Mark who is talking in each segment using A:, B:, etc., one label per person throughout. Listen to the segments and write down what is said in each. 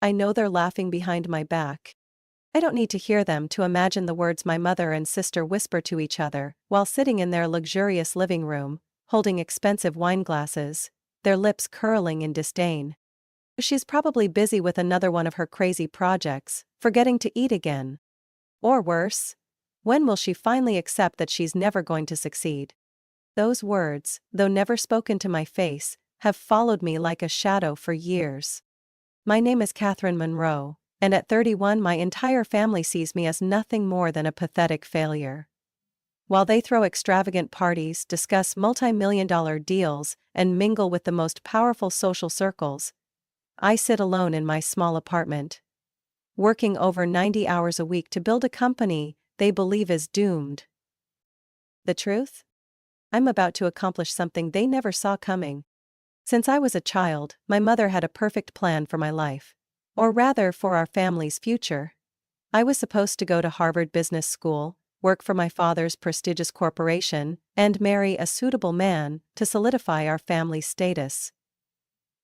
A: I know they're laughing behind my back. I don't need to hear them to imagine the words my mother and sister whisper to each other while sitting in their luxurious living room, holding expensive wine glasses, their lips curling in disdain. She's probably busy with another one of her crazy projects, forgetting to eat again. Or worse, when will she finally accept that she's never going to succeed? Those words, though never spoken to my face, have followed me like a shadow for years. My name is Catherine Monroe, and at 31 my entire family sees me as nothing more than a pathetic failure. While they throw extravagant parties, discuss multi-million-dollar deals, and mingle with the most powerful social circles, I sit alone in my small apartment, working over 90 hours a week to build a company they believe is doomed. The truth? I'm about to accomplish something they never saw coming. Since I was a child, my mother had a perfect plan for my life. Or rather, for our family's future. I was supposed to go to Harvard Business School, work for my father's prestigious corporation, and marry a suitable man to solidify our family's status.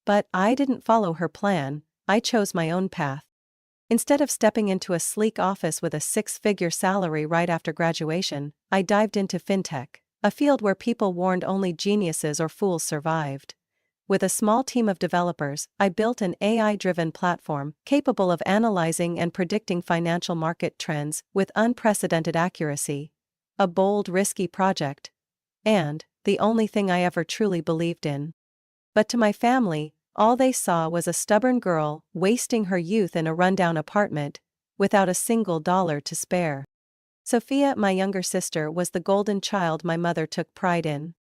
A: But I didn't follow her plan, I chose my own path. Instead of stepping into a sleek office with a six-figure salary right after graduation, I dived into fintech, a field where people warned only geniuses or fools survived. With a small team of developers, I built an AI-driven platform capable of analyzing and predicting financial market trends with unprecedented accuracy. A bold, risky project. And the only thing I ever truly believed in. But to my family, all they saw was a stubborn girl wasting her youth in a rundown apartment, without a single dollar to spare. Sophia, my younger sister, was the golden child my mother took pride in.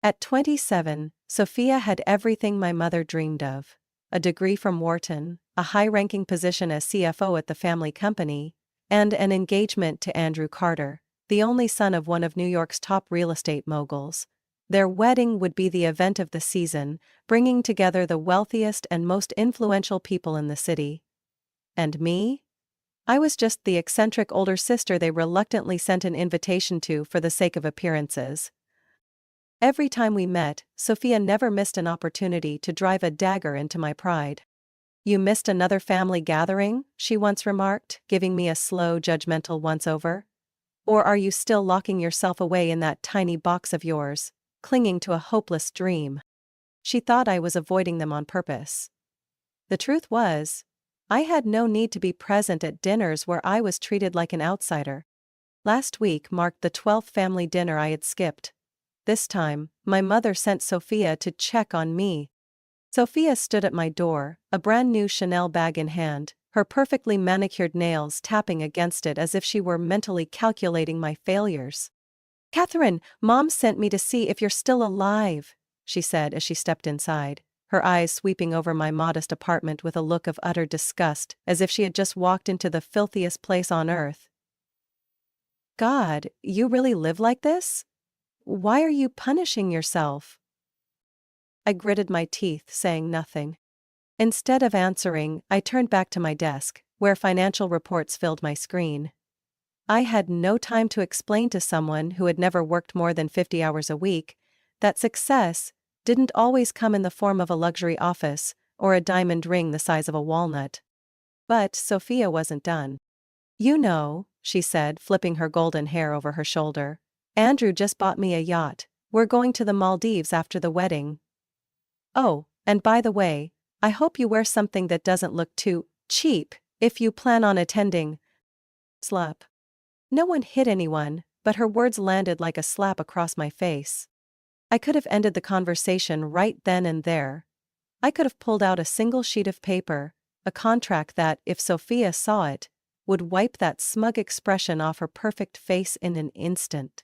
A: At 27, Sophia had everything my mother dreamed of. A degree from Wharton, a high-ranking position as CFO at the family company, and an engagement to Andrew Carter, the only son of one of New York's top real estate moguls. Their wedding would be the event of the season, bringing together the wealthiest and most influential people in the city. And me? I was just the eccentric older sister they reluctantly sent an invitation to for the sake of appearances. Every time we met, Sophia never missed an opportunity to drive a dagger into my pride. "You missed another family gathering?" she once remarked, giving me a slow, judgmental once-over. "Or are you still locking yourself away in that tiny box of yours, clinging to a hopeless dream?" She thought I was avoiding them on purpose. The truth was, I had no need to be present at dinners where I was treated like an outsider. Last week marked the 12th family dinner I had skipped. This time, my mother sent Sophia to check on me. Sophia stood at my door, a brand new Chanel bag in hand, her perfectly manicured nails tapping against it as if she were mentally calculating my failures. "Catherine, Mom sent me to see if you're still alive," she said as she stepped inside, her eyes sweeping over my modest apartment with a look of utter disgust, as if she had just walked into the filthiest place on earth. "God, you really live like this? Why are you punishing yourself?" I gritted my teeth, saying nothing. Instead of answering, I turned back to my desk, where financial reports filled my screen. I had no time to explain to someone who had never worked more than 50 hours a week that success didn't always come in the form of a luxury office or a diamond ring the size of a walnut. But Sophia wasn't done. "You know," she said, flipping her golden hair over her shoulder, "Andrew just bought me a yacht. We're going to the Maldives after the wedding. Oh, and by the way, I hope you wear something that doesn't look too cheap if you plan on attending." Slap. No one hit anyone, but her words landed like a slap across my face. I could have ended the conversation right then and there. I could have pulled out a single sheet of paper, a contract that, if Sophia saw it, would wipe that smug expression off her perfect face in an instant.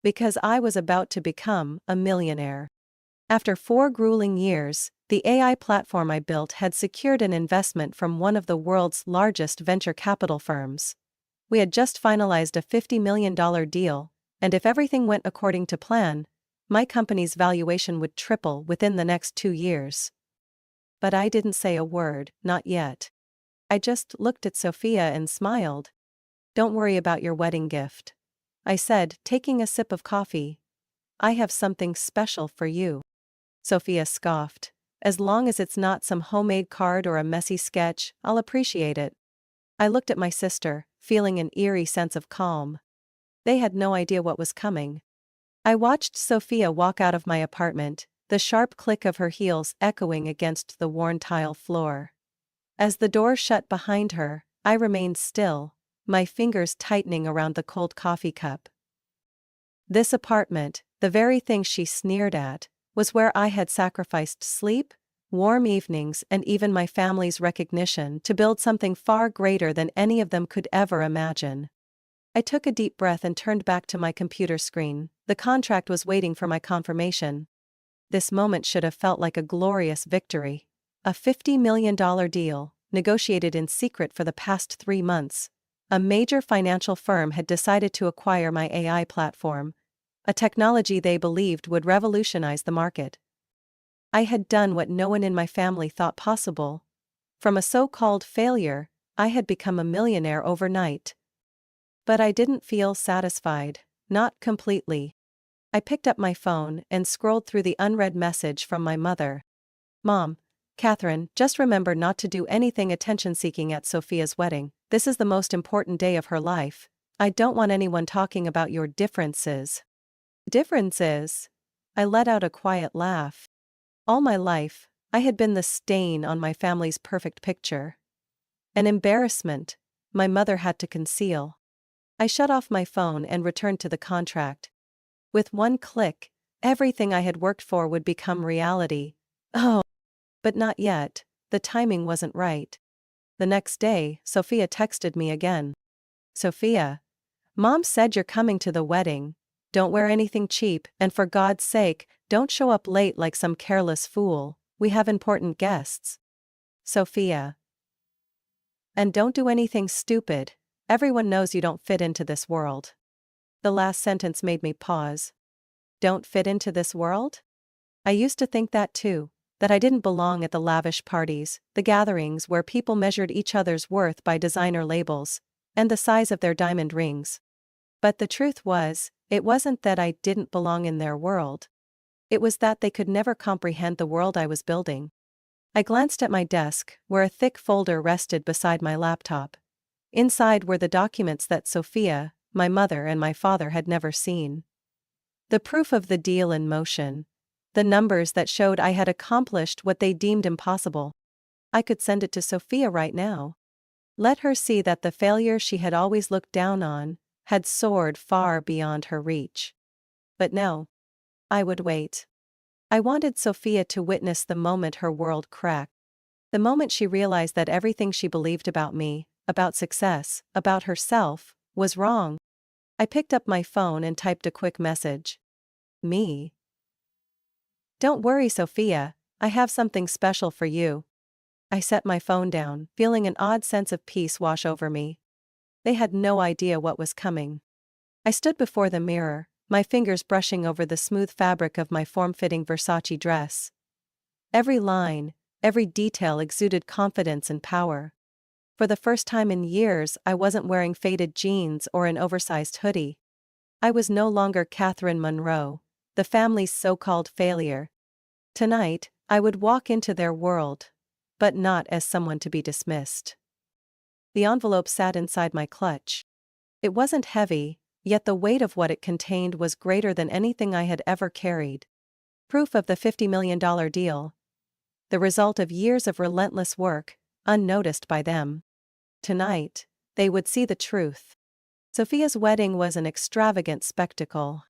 A: Because I was about to become a millionaire. After 4 grueling years, the AI platform I built had secured an investment from one of the world's largest venture capital firms. We had just finalized a $50 million deal, and if everything went according to plan, my company's valuation would triple within the next 2 years. But I didn't say a word, not yet. I just looked at Sophia and smiled. "Don't worry about your wedding gift," I said, taking a sip of coffee. "I have something special for you." Sophia scoffed. As long as it's not some homemade card or a messy sketch, I'll appreciate it. I looked at my sister, feeling an eerie sense of calm. They had no idea what was coming. I watched Sophia walk out of my apartment, the sharp click of her heels echoing against the worn tile floor. As the door shut behind her, I remained still, my fingers tightening around the cold coffee cup. This apartment, the very thing she sneered at, was where I had sacrificed sleep, warm evenings, and even my family's recognition to build something far greater than any of them could ever imagine. I took a deep breath and turned back to my computer screen. The contract was waiting for my confirmation. This moment should have felt like a glorious victory. A $50 million deal, negotiated in secret for the past 3 months. A major financial firm had decided to acquire my AI platform, a technology they believed would revolutionize the market. I had done what no one in my family thought possible. From a so-called failure, I had become a millionaire overnight. But I didn't feel satisfied, not completely. I picked up my phone and scrolled through the unread message from my mother. Mom, Catherine, just remember not to do anything attention-seeking at Sophia's wedding. This is the most important day of her life. I don't want anyone talking about your differences. Differences? I let out a quiet laugh. All my life, I had been the stain on my family's perfect picture. An embarrassment my mother had to conceal. I shut off my phone and returned to the contract. With one click, everything I had worked for would become reality. Oh, but not yet, the timing wasn't right. The next day, Sophia texted me again. Sophia, Mom said you're coming to the wedding. Don't wear anything cheap, and for God's sake, don't show up late like some careless fool. We have important guests. Sophia. And don't do anything stupid. Everyone knows you don't fit into this world. The last sentence made me pause. Don't fit into this world? I used to think that too, that I didn't belong at the lavish parties, the gatherings where people measured each other's worth by designer labels, and the size of their diamond rings. But the truth was, it wasn't that I didn't belong in their world. It was that they could never comprehend the world I was building. I glanced at my desk, where a thick folder rested beside my laptop. Inside were the documents that Sophia, my mother, and my father had never seen. The proof of the deal in motion. The numbers that showed I had accomplished what they deemed impossible. I could send it to Sophia right now. Let her see that the failure she had always looked down on had soared far beyond her reach. But no. I would wait. I wanted Sophia to witness the moment her world cracked. The moment she realized that everything she believed about me, about success, about herself, was wrong. I picked up my phone and typed a quick message. Me. Don't worry, Sophia, I have something special for you. I set my phone down, feeling an odd sense of peace wash over me. They had no idea what was coming. I stood before the mirror, my fingers brushing over the smooth fabric of my form-fitting Versace dress. Every line, every detail exuded confidence and power. For the first time in years, I wasn't wearing faded jeans or an oversized hoodie. I was no longer Catherine Monroe, the family's so-called failure. Tonight, I would walk into their world, but not as someone to be dismissed. The envelope sat inside my clutch. It wasn't heavy, yet the weight of what it contained was greater than anything I had ever carried. Proof of the $50 million deal. The result of years of relentless work, unnoticed by them. Tonight, they would see the truth. Sophia's wedding was an extravagant spectacle.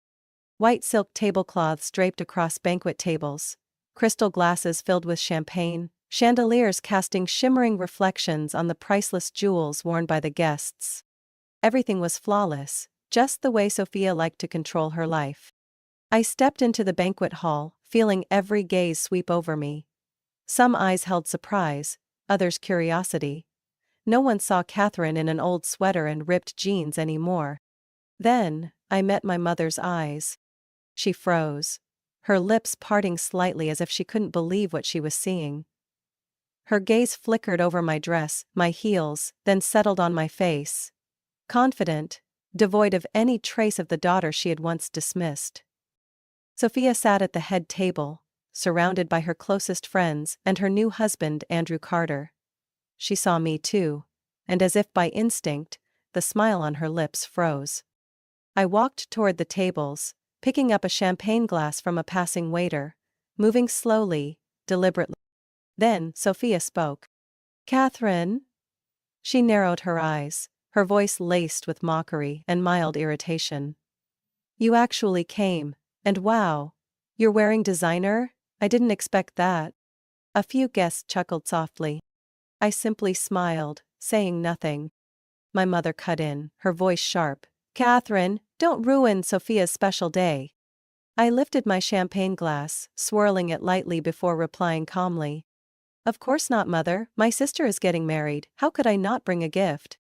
A: White silk tablecloths draped across banquet tables, crystal glasses filled with champagne, chandeliers casting shimmering reflections on the priceless jewels worn by the guests. Everything was flawless, just the way Sophia liked to control her life. I stepped into the banquet hall, feeling every gaze sweep over me. Some eyes held surprise, others curiosity. No one saw Catherine in an old sweater and ripped jeans anymore. Then, I met my mother's eyes. She froze, her lips parting slightly as if she couldn't believe what she was seeing. Her gaze flickered over my dress, my heels, then settled on my face. Confident, devoid of any trace of the daughter she had once dismissed. Sophia sat at the head table, surrounded by her closest friends and her new husband, Andrew Carter. She saw me too, and as if by instinct, the smile on her lips froze. I walked toward the tables, picking up a champagne glass from a passing waiter, moving slowly, deliberately. Then, Sophia spoke. "Catherine?" She narrowed her eyes, her voice laced with mockery and mild irritation. "You actually came, and wow. You're wearing designer? I didn't expect that." A few guests chuckled softly. I simply smiled, saying nothing. My mother cut in, her voice sharp. "Catherine, don't ruin Sophia's special day." I lifted my champagne glass, swirling it lightly before replying calmly. "Of course not, Mother, my sister is getting married, how could I not bring a gift?"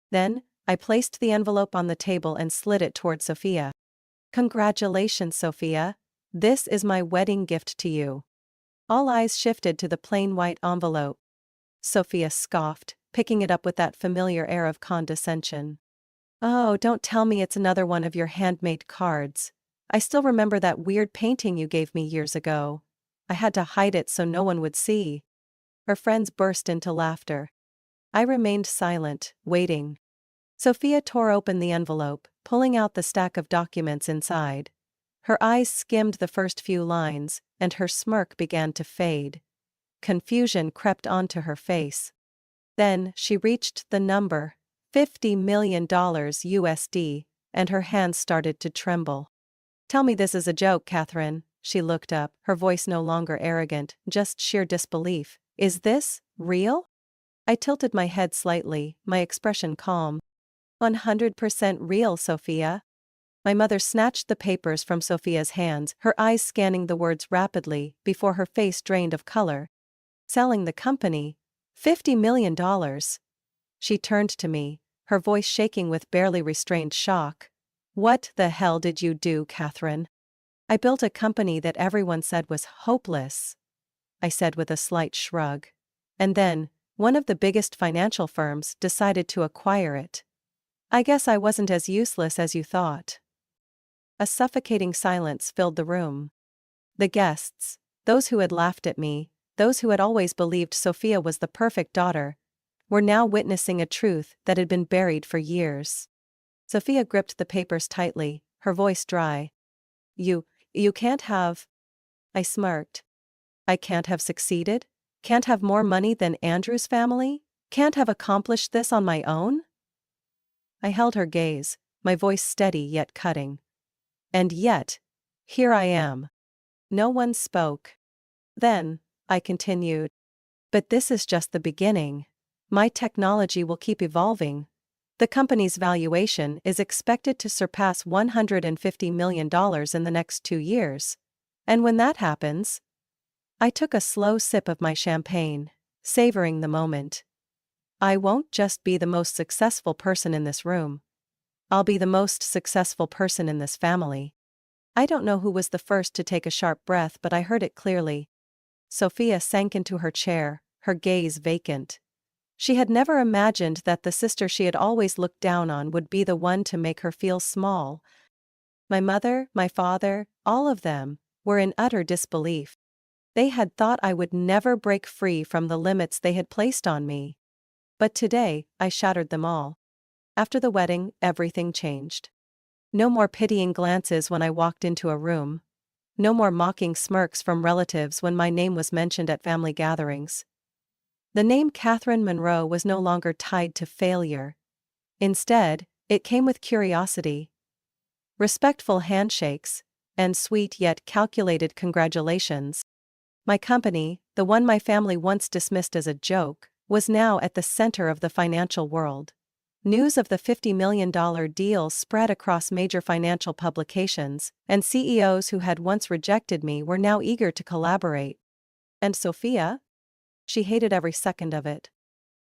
A: Then, I placed the envelope on the table and slid it toward Sophia. "Congratulations, Sophia. This is my wedding gift to you." All eyes shifted to the plain white envelope. Sophia scoffed, picking it up with that familiar air of condescension. "Oh, don't tell me it's another one of your handmade cards. I still remember that weird painting you gave me years ago. I had to hide it so no one would see." Her friends burst into laughter. I remained silent, waiting. Sophia tore open the envelope, pulling out the stack of documents inside. Her eyes skimmed the first few lines, and her smirk began to fade. Confusion crept onto her face. Then, she reached the number, $50 million USD, and her hands started to tremble. "Tell me this is a joke, Catherine." She looked up, her voice no longer arrogant, just sheer disbelief. "Is this real?" I tilted my head slightly, my expression calm. "100% real, Sophia." My mother snatched the papers from Sophia's hands, her eyes scanning the words rapidly, before her face drained of color. "Selling the company? $50 million. She turned to me, her voice shaking with barely restrained shock. "What the hell did you do, Catherine?" "I built a company that everyone said was hopeless," I said with a slight shrug. "And then, one of the biggest financial firms decided to acquire it. I guess I wasn't as useless as you thought." A suffocating silence filled the room. The guests, those who had laughed at me, those who had always believed Sophia was the perfect daughter, were now witnessing a truth that had been buried for years. Sophia gripped the papers tightly, her voice dry. You can't have." I smirked. "I can't have succeeded? Can't have more money than Andrew's family? Can't have accomplished this on my own?" I held her gaze, my voice steady yet cutting. "And yet, here I am." No one spoke. "Then," I continued, "but this is just the beginning. My technology will keep evolving. The company's valuation is expected to surpass $150 million in the next 2 years. And when that happens..." I took a slow sip of my champagne, savoring the moment. "I won't just be the most successful person in this room. I'll be the most successful person in this family." I don't know who was the first to take a sharp breath, but I heard it clearly. Sophia sank into her chair, her gaze vacant. She had never imagined that the sister she had always looked down on would be the one to make her feel small. My mother, my father, all of them, were in utter disbelief. They had thought I would never break free from the limits they had placed on me. But today, I shattered them all. After the wedding, everything changed. No more pitying glances when I walked into a room. No more mocking smirks from relatives when my name was mentioned at family gatherings. The name Catherine Monroe was no longer tied to failure. Instead, it came with curiosity. Respectful handshakes, and sweet yet calculated congratulations. My company, the one my family once dismissed as a joke, was now at the center of the financial world. News of the $50 million deal spread across major financial publications, and CEOs who had once rejected me were now eager to collaborate. And Sophia? She hated every second of it.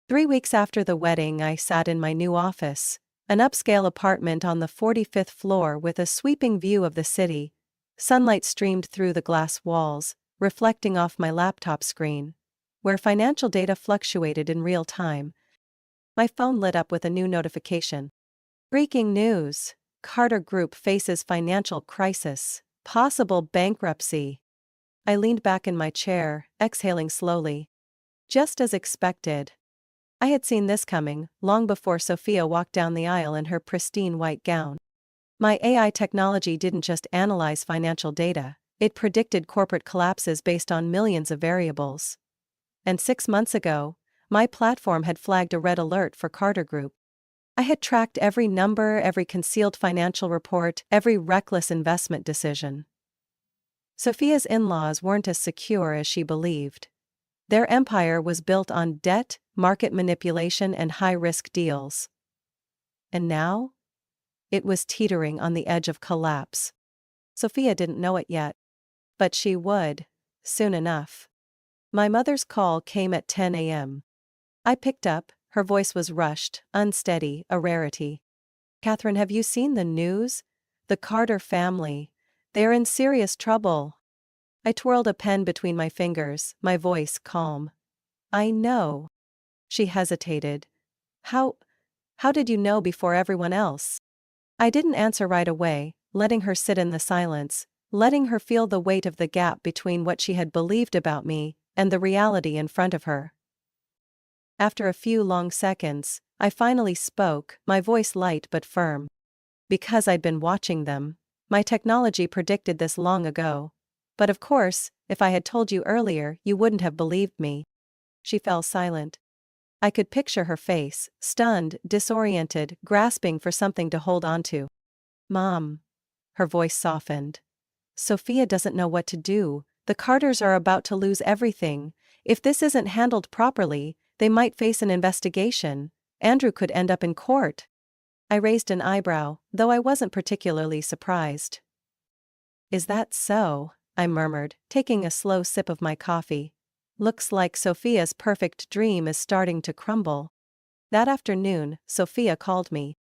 A: 3 weeks after the wedding, I sat in my new office, an upscale apartment on the 45th floor with a sweeping view of the city. Sunlight streamed through the glass walls, reflecting off my laptop screen, where financial data fluctuated in real time. My phone lit up with a new notification. "Breaking news. Carter Group faces financial crisis. Possible bankruptcy." I leaned back in my chair, exhaling slowly. Just as expected. I had seen this coming, long before Sophia walked down the aisle in her pristine white gown. My AI technology didn't just analyze financial data, it predicted corporate collapses based on millions of variables. And 6 months ago, my platform had flagged a red alert for Carter Group. I had tracked every number, every concealed financial report, every reckless investment decision. Sophia's in-laws weren't as secure as she believed. Their empire was built on debt, market manipulation, and high-risk deals. And now? It was teetering on the edge of collapse. Sophia didn't know it yet. But she would, soon enough. My mother's call came at 10 a.m. I picked up, her voice was rushed, unsteady, a rarity. "Catherine, have you seen the news? The Carter family. They're in serious trouble." I twirled a pen between my fingers, my voice calm. "I know." She hesitated. How did you know before everyone else?" I didn't answer right away, letting her sit in the silence, letting her feel the weight of the gap between what she had believed about me and the reality in front of her. After a few long seconds, I finally spoke, my voice light but firm. "Because I'd been watching them. My technology predicted this long ago. But of course, if I had told you earlier, you wouldn't have believed me." She fell silent. I could picture her face, stunned, disoriented, grasping for something to hold on to. "Mom." Her voice softened. "Sophia doesn't know what to do. The Carters are about to lose everything. If this isn't handled properly, they might face an investigation. Andrew could end up in court." I raised an eyebrow, though I wasn't particularly surprised. "Is that so?" I murmured, taking a slow sip of my coffee. "Looks like Sophia's perfect dream is starting to crumble." That afternoon, Sophia called me.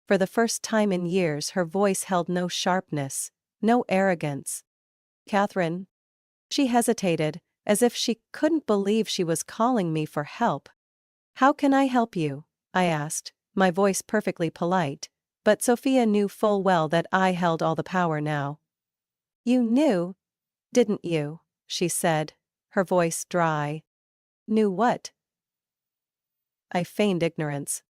A: For the first time in years, her voice held no sharpness, no arrogance. "Catherine?" She hesitated, as if she couldn't believe she was calling me for help. "How can I help you?" I asked, my voice perfectly polite, but Sophia knew full well that I held all the power now. "You knew, didn't you?" she said, her voice dry. "Knew what?" I feigned ignorance.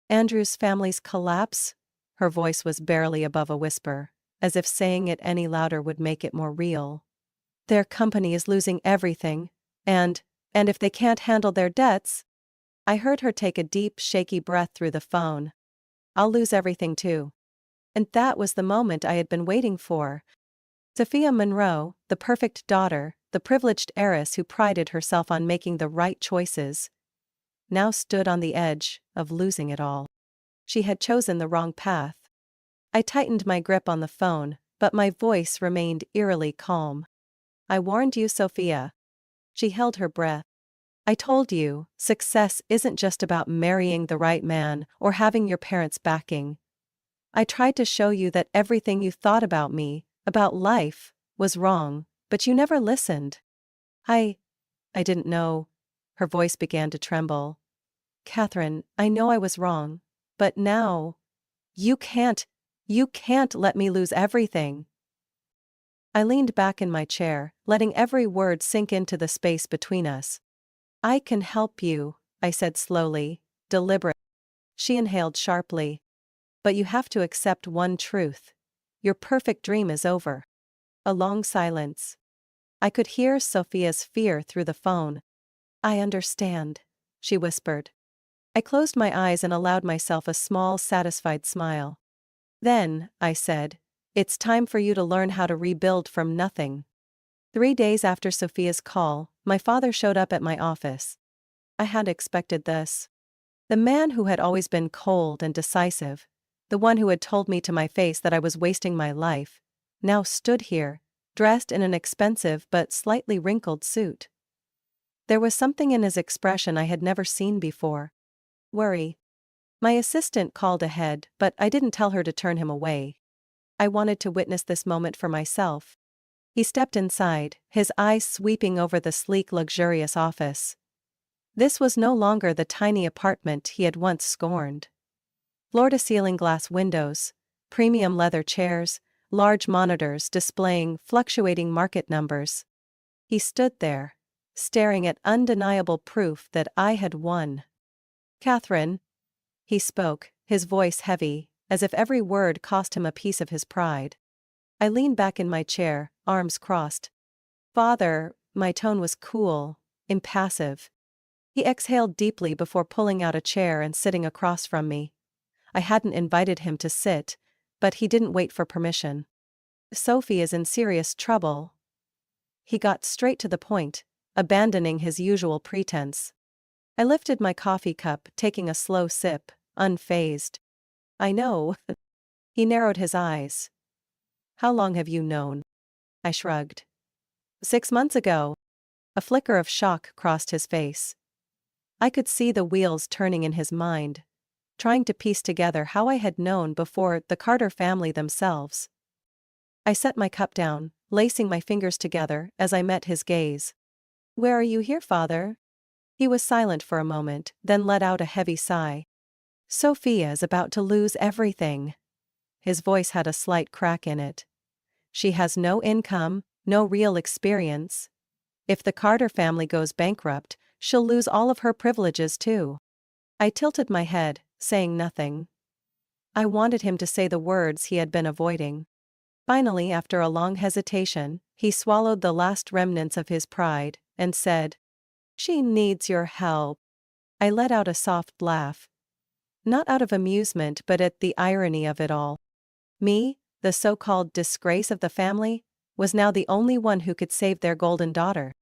A: "Andrew's family's collapse?" Her voice was barely above a whisper, as if saying it any louder would make it more real. "Their company is losing everything, and if they can't handle their debts..." I heard her take a deep, shaky breath through the phone. "I'll lose everything too." And that was the moment I had been waiting for. Sophia Monroe, the perfect daughter, the privileged heiress who prided herself on making the right choices, now stood on the edge of losing it all. She had chosen the wrong path. I tightened my grip on the phone, but my voice remained eerily calm. "I warned you, Sophia." She held her breath. "I told you, success isn't just about marrying the right man or having your parents' backing. I tried to show you that everything you thought about me, about life, was wrong, but you never listened." I didn't know." Her voice began to tremble. "Catherine, I know I was wrong. But now, you can't let me lose everything." I leaned back in my chair, letting every word sink into the space between us. "I can help you," I said slowly, deliberate. She inhaled sharply. "But you have to accept one truth. Your perfect dream is over." A long silence. I could hear Sophia's fear through the phone. "I understand," she whispered. I closed my eyes and allowed myself a small, satisfied smile. "Then," I said, "it's time for you to learn how to rebuild from nothing." 3 days after Sophia's call, my father showed up at my office. I had expected this. The man who had always been cold and decisive, the one who had told me to my face that I was wasting my life, now stood here, dressed in an expensive but slightly wrinkled suit. There was something in his expression I had never seen before. Worry. My assistant called ahead, but I didn't tell her to turn him away. I wanted to witness this moment for myself. He stepped inside, his eyes sweeping over the sleek, luxurious office. This was no longer the tiny apartment he had once scorned. Floor-to-ceiling glass windows, premium leather chairs, large monitors displaying fluctuating market numbers. He stood there, staring at undeniable proof that I had won. "Catherine," he spoke, his voice heavy, as if every word cost him a piece of his pride. I leaned back in my chair, arms crossed. "Father," my tone was cool, impassive. He exhaled deeply before pulling out a chair and sitting across from me. I hadn't invited him to sit, but he didn't wait for permission. "Sophie is in serious trouble." He got straight to the point, abandoning his usual pretense. I lifted my coffee cup, taking a slow sip, unfazed. "I know." He narrowed his eyes. "How long have you known?" I shrugged. "6 months ago." A flicker of shock crossed his face. I could see the wheels turning in his mind, trying to piece together how I had known before the Carter family themselves. I set my cup down, lacing my fingers together as I met his gaze. "Where are you here, Father?" He was silent for a moment, then let out a heavy sigh. "Sophia is about to lose everything." His voice had a slight crack in it. "She has no income, no real experience. If the Carter family goes bankrupt, she'll lose all of her privileges too." I tilted my head, saying nothing. I wanted him to say the words he had been avoiding. Finally, after a long hesitation, he swallowed the last remnants of his pride, and said, "She needs your help." I let out a soft laugh. Not out of amusement but at the irony of it all. Me, the so-called disgrace of the family, was now the only one who could save their golden daughter.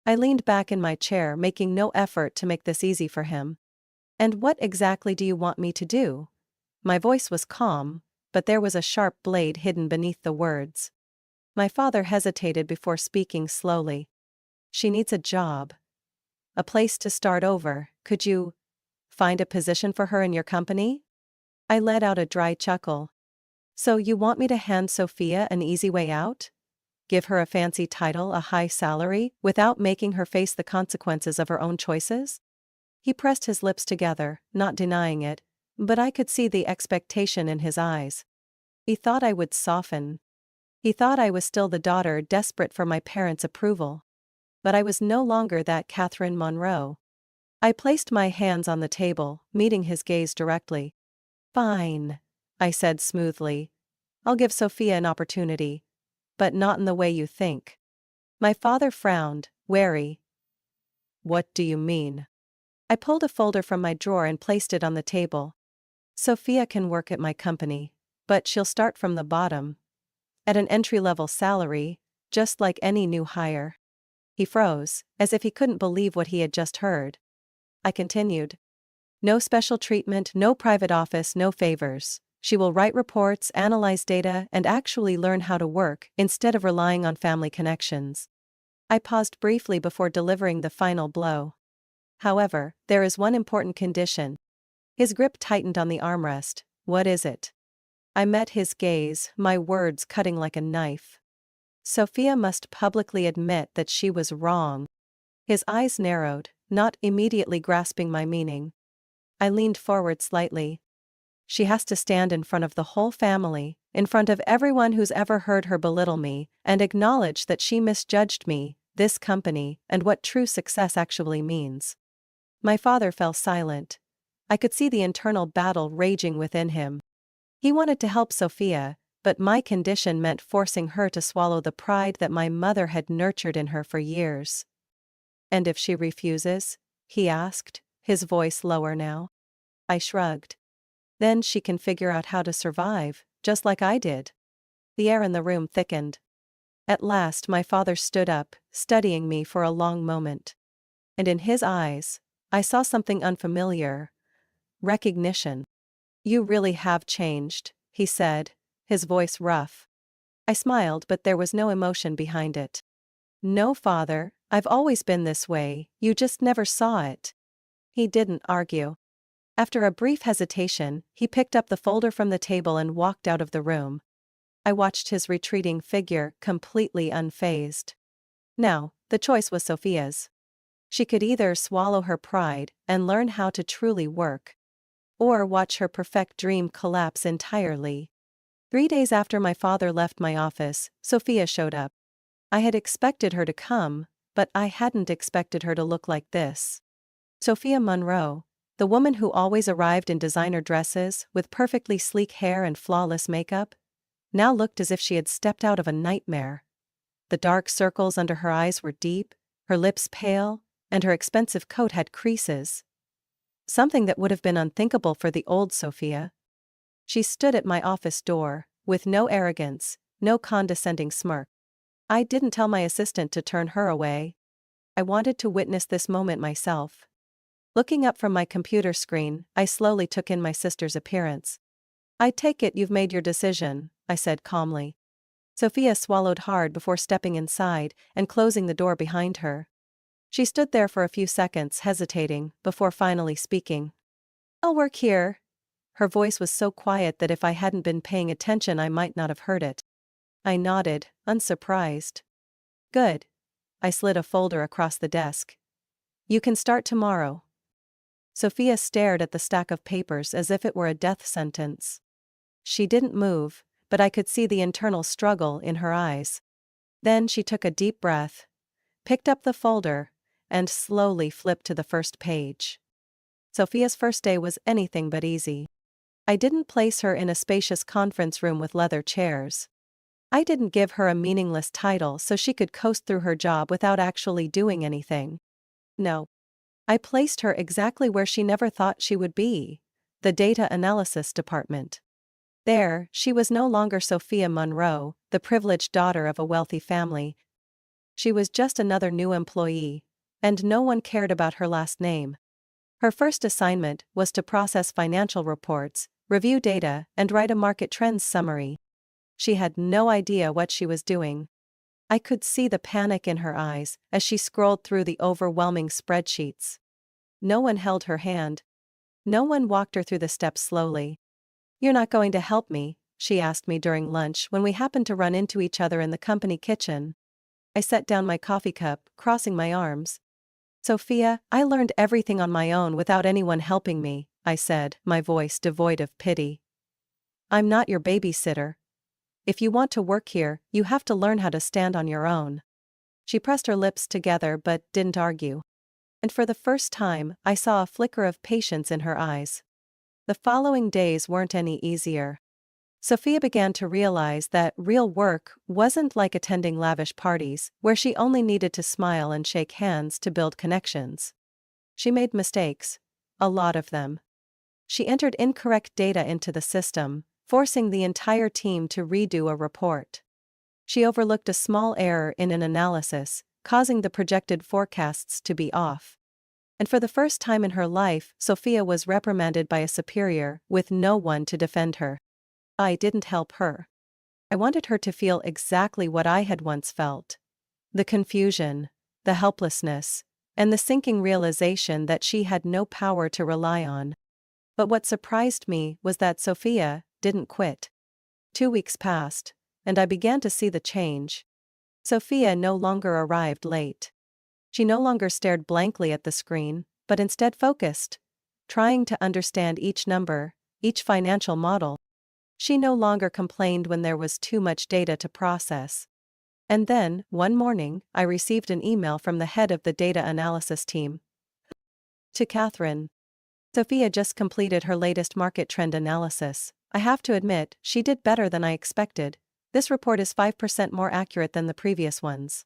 A: I leaned back in my chair, making no effort to make this easy for him. "And what exactly do you want me to do?" My voice was calm, but there was a sharp blade hidden beneath the words. My father hesitated before speaking slowly. "She needs a job. A place to start over. Could you find a position for her in your company?" I let out a dry chuckle. "So you want me to hand Sophia an easy way out? Give her a fancy title, a high salary, without making her face the consequences of her own choices?" He pressed his lips together, not denying it, but I could see the expectation in his eyes. He thought I would soften. He thought I was still the daughter desperate for my parents' approval. But I was no longer that Catherine Monroe. I placed my hands on the table, meeting his gaze directly. "Fine," I said smoothly. "I'll give Sophia an opportunity. But not in the way you think." My father frowned, wary. "What do you mean?" I pulled a folder from my drawer and placed it on the table. "Sophia can work at my company, but she'll start from the bottom. At an entry-level salary, just like any new hire." He froze, as if he couldn't believe what he had just heard. I continued. "No special treatment, no private office, no favors. She will write reports, analyze data, and actually learn how to work, instead of relying on family connections." I paused briefly before delivering the final blow. "However, there is one important condition." His grip tightened on the armrest. "What is it?" I met his gaze, my words cutting like a knife. "Sophia must publicly admit that she was wrong." His eyes narrowed, not immediately grasping my meaning. I leaned forward slightly. "She has to stand in front of the whole family, in front of everyone who's ever heard her belittle me, and acknowledge that she misjudged me, this company, and what true success actually means." My father fell silent. I could see the internal battle raging within him. He wanted to help Sophia, but my condition meant forcing her to swallow the pride that my mother had nurtured in her for years. "And if she refuses?" he asked, his voice lower now. I shrugged. "Then she can figure out how to survive, just like I did." The air in the room thickened. At last my father stood up, studying me for a long moment. And in his eyes, I saw something unfamiliar. Recognition. "You really have changed," he said, his voice rough. I smiled, but there was no emotion behind it. "No, Father, I've always been this way, you just never saw it." He didn't argue. After a brief hesitation, he picked up the folder from the table and walked out of the room. I watched his retreating figure, completely unfazed. Now, the choice was Sophia's. She could either swallow her pride and learn how to truly work, or watch her perfect dream collapse entirely. 3 days after my father left my office, Sophia showed up. I had expected her to come, but I hadn't expected her to look like this. Sophia Monroe, the woman who always arrived in designer dresses with perfectly sleek hair and flawless makeup, now looked as if she had stepped out of a nightmare. The dark circles under her eyes were deep, her lips pale, and her expensive coat had creases. Something that would have been unthinkable for the old Sophia. She stood at my office door, with no arrogance, no condescending smirk. I didn't tell my assistant to turn her away. I wanted to witness this moment myself. Looking up from my computer screen, I slowly took in my sister's appearance. "I take it you've made your decision," I said calmly. Sophia swallowed hard before stepping inside and closing the door behind her. She stood there for a few seconds hesitating, before finally speaking. "I'll work here." Her voice was so quiet that if I hadn't been paying attention I might not have heard it. I nodded, unsurprised. "Good." I slid a folder across the desk. "You can start tomorrow." Sophia stared at the stack of papers as if it were a death sentence. She didn't move, but I could see the internal struggle in her eyes. Then she took a deep breath, picked up the folder, and slowly flipped to the first page. Sophia's first day was anything but easy. I didn't place her in a spacious conference room with leather chairs. I didn't give her a meaningless title so she could coast through her job without actually doing anything. No. I placed her exactly where she never thought she would be: the data analysis department. There, she was no longer Sophia Monroe, the privileged daughter of a wealthy family. She was just another new employee, and no one cared about her last name. Her first assignment was to process financial reports, review data, and write a market trends summary. She had no idea what she was doing. I could see the panic in her eyes as she scrolled through the overwhelming spreadsheets. No one held her hand. No one walked her through the steps slowly. "You're not going to help me?" she asked me during lunch when we happened to run into each other in the company kitchen. I set down my coffee cup, crossing my arms. "Sophia, I learned everything on my own without anyone helping me," I said, my voice devoid of pity. "I'm not your babysitter. If you want to work here, you have to learn how to stand on your own." She pressed her lips together but didn't argue. And for the first time, I saw a flicker of patience in her eyes. The following days weren't any easier. Sophia began to realize that real work wasn't like attending lavish parties, where she only needed to smile and shake hands to build connections. She made mistakes. A lot of them. She entered incorrect data into the system, forcing the entire team to redo a report. She overlooked a small error in an analysis, causing the projected forecasts to be off. And for the first time in her life, Sophia was reprimanded by a superior, with no one to defend her. I didn't help her. I wanted her to feel exactly what I had once felt: the confusion, the helplessness, and the sinking realization that she had no power to rely on. But what surprised me was that Sophia didn't quit. 2 weeks passed, and I began to see the change. Sophia no longer arrived late. She no longer stared blankly at the screen, but instead focused, trying to understand each number, each financial model. She no longer complained when there was too much data to process. And then, one morning, I received an email from the head of the data analysis team. To Catherine. Sophia just completed her latest market trend analysis. I have to admit, she did better than I expected. This report is 5% more accurate than the previous ones.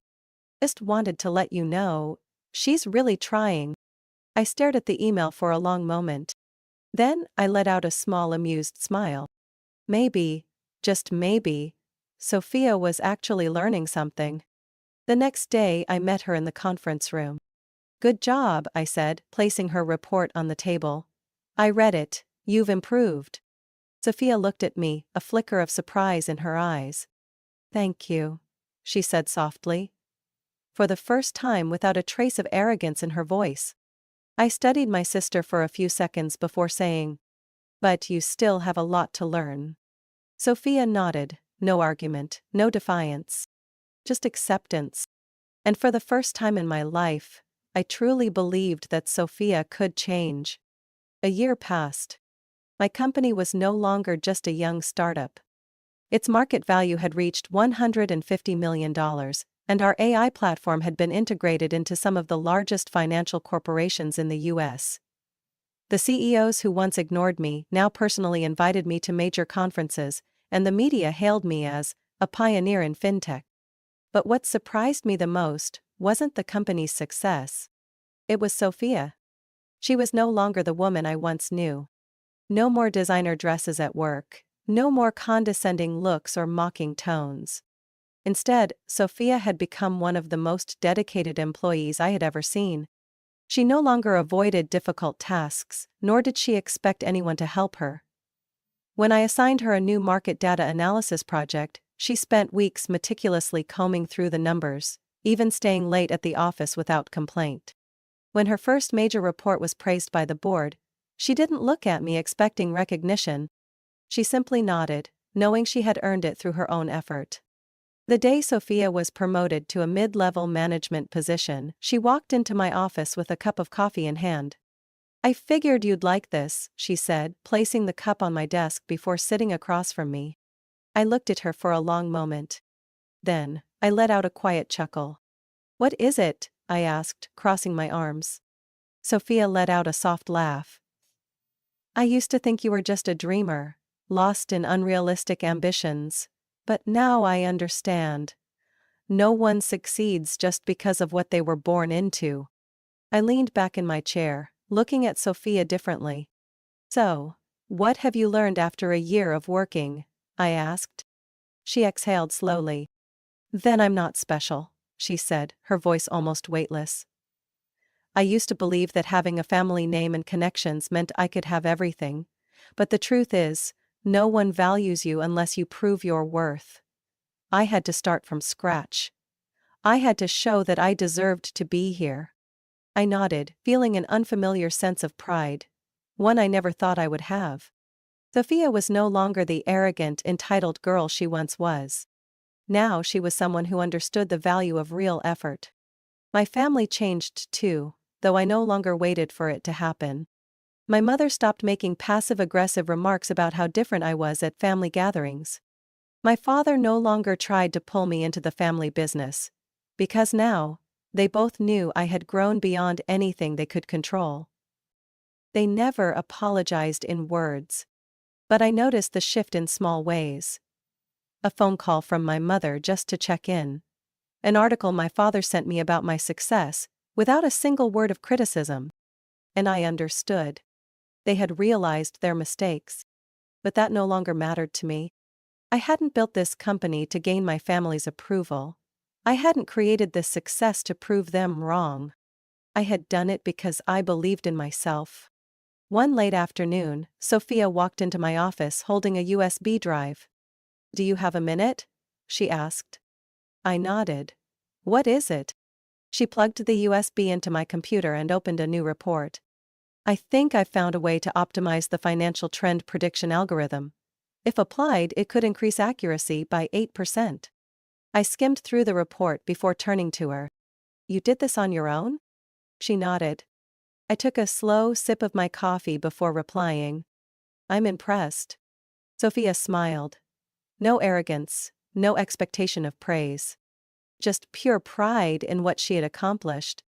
A: Just wanted to let you know, she's really trying. I stared at the email for a long moment. Then, I let out a small amused smile. Maybe, just maybe, Sophia was actually learning something. The next day I met her in the conference room. "Good job," I said, placing her report on the table. "I read it. You've improved." Sophia looked at me, a flicker of surprise in her eyes. "Thank you," she said softly. For the first time without a trace of arrogance in her voice. I studied my sister for a few seconds before saying, "But you still have a lot to learn." Sophia nodded, no argument, no defiance. Just acceptance. And for the first time in my life, I truly believed that Sophia could change. A year passed. My company was no longer just a young startup. Its market value had reached $150 million, and our AI platform had been integrated into some of the largest financial corporations in the US. The CEOs who once ignored me now personally invited me to major conferences, and the media hailed me as a pioneer in fintech. But what surprised me the most wasn't the company's success. It was Sophia. She was no longer the woman I once knew. No more designer dresses at work, no more condescending looks or mocking tones. Instead, Sophia had become one of the most dedicated employees I had ever seen. She no longer avoided difficult tasks, nor did she expect anyone to help her. When I assigned her a new market data analysis project, she spent weeks meticulously combing through the numbers, even staying late at the office without complaint. When her first major report was praised by the board, she didn't look at me expecting recognition. She simply nodded, knowing she had earned it through her own effort. The day Sophia was promoted to a mid-level management position, she walked into my office with a cup of coffee in hand. "I figured you'd like this," she said, placing the cup on my desk before sitting across from me. I looked at her for a long moment. Then, I let out a quiet chuckle. "What is it?" I asked, crossing my arms. Sophia let out a soft laugh. "I used to think you were just a dreamer, lost in unrealistic ambitions. But now I understand. No one succeeds just because of what they were born into." I leaned back in my chair, looking at Sophia differently. "So, what have you learned after a year of working?" I asked. She exhaled slowly. "Then I'm not special," she said, her voice almost weightless. "I used to believe that having a family name and connections meant I could have everything. But the truth is, no one values you unless you prove your worth. I had to start from scratch. I had to show that I deserved to be here." I nodded, feeling an unfamiliar sense of pride. One I never thought I would have. Sophia was no longer the arrogant, entitled girl she once was. Now she was someone who understood the value of real effort. My family changed too, though I no longer waited for it to happen. My mother stopped making passive-aggressive remarks about how different I was at family gatherings. My father no longer tried to pull me into the family business. Because now, they both knew I had grown beyond anything they could control. They never apologized in words. But I noticed the shift in small ways. A phone call from my mother just to check in. An article my father sent me about my success, without a single word of criticism. And I understood. They had realized their mistakes. But that no longer mattered to me. I hadn't built this company to gain my family's approval. I hadn't created this success to prove them wrong. I had done it because I believed in myself. One late afternoon, Sophia walked into my office holding a USB drive. "Do you have a minute?" she asked. I nodded. "What is it?" She plugged the USB into my computer and opened a new report. "I think I've found a way to optimize the financial trend prediction algorithm. If applied, it could increase accuracy by 8%. I skimmed through the report before turning to her. "You did this on your own?" She nodded. I took a slow sip of my coffee before replying. "I'm impressed." Sophia smiled. No arrogance, no expectation of praise. Just pure pride in what she had accomplished.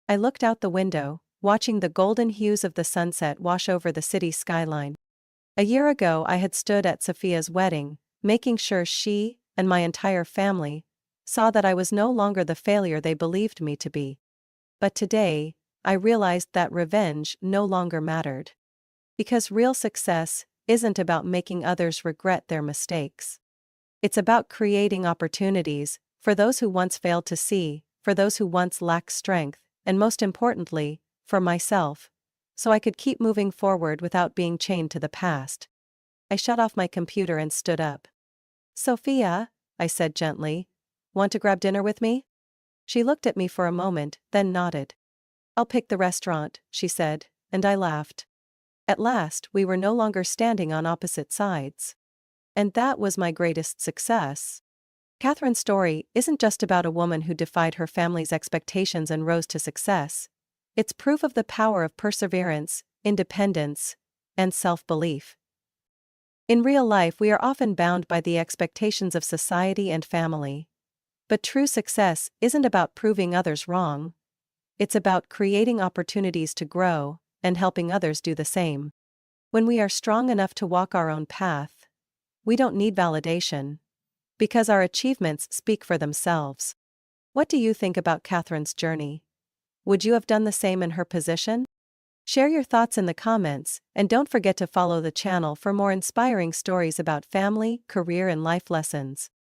A: I looked out the window, watching the golden hues of the sunset wash over the city skyline. A year ago I had stood at Sophia's wedding, making sure she, and my entire family, saw that I was no longer the failure they believed me to be. But today, I realized that revenge no longer mattered. Because real success isn't about making others regret their mistakes. It's about creating opportunities for those who once failed to see, for those who once lacked strength, and most importantly, for myself, so I could keep moving forward without being chained to the past. I shut off my computer and stood up. "Sophia," I said gently, "want to grab dinner with me?" She looked at me for a moment, then nodded. "I'll pick the restaurant," she said, and I laughed. At last, we were no longer standing on opposite sides. And that was my greatest success. Catherine's story isn't just about a woman who defied her family's expectations and rose to success. It's proof of the power of perseverance, independence, and self-belief. In real life, we are often bound by the expectations of society and family. But true success isn't about proving others wrong. It's about creating opportunities to grow and helping others do the same. When we are strong enough to walk our own path, we don't need validation, because our achievements speak for themselves. What do you think about Catherine's journey? Would you have done the same in her position? Share your thoughts in the comments, and don't forget to follow the channel for more inspiring stories about family, career, and life lessons.